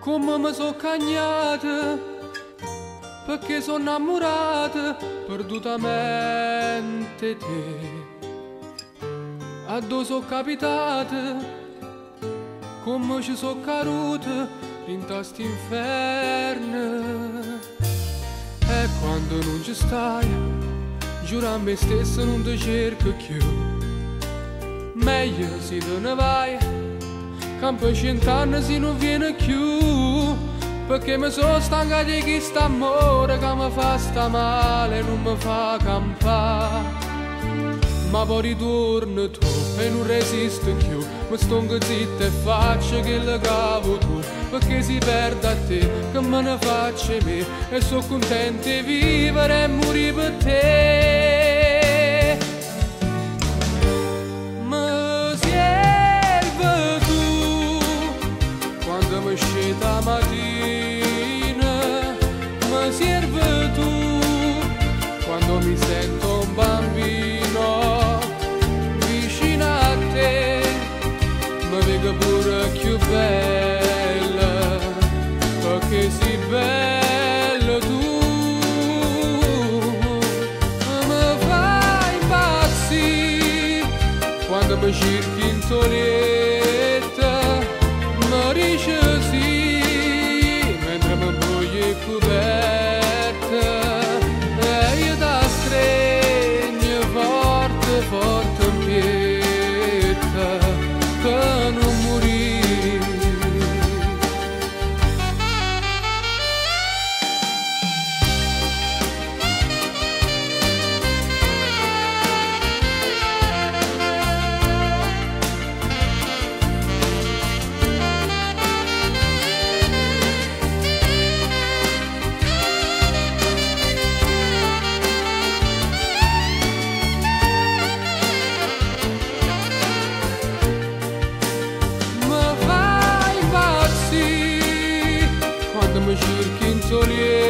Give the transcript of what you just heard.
come mi sono cagnata, perché sono innamorata perdutamente te. A dove sono capitata, come ci sono caduta in quest'inferno. E quando non ci stai, giuro a me stesso non ti cerco più. Meglio se te ne vai, campo 100 anni se non viene più. Perché mi sono stanca di questo amore che mi fa sta male e non mi fa campare. Ma poi ritorno tu e non resisto più. Mi stongo zitto e faccio che le cavo tu. Perché si perde a te che me ne faccio me. E sono contento di vivere e morire per te. Mi serve tu quando mi scende la mattina. Mi serve tu quando mi sento un bambino. Mi vedo pure più bella, perché sei bella tu. Mi fai impazzire quando mi cerchi in toglietta. Mi dici sì, mentre mi voglio coperta. E io ti stringo forte, forte in pietta, per non morire. Mi cerchi in soledad.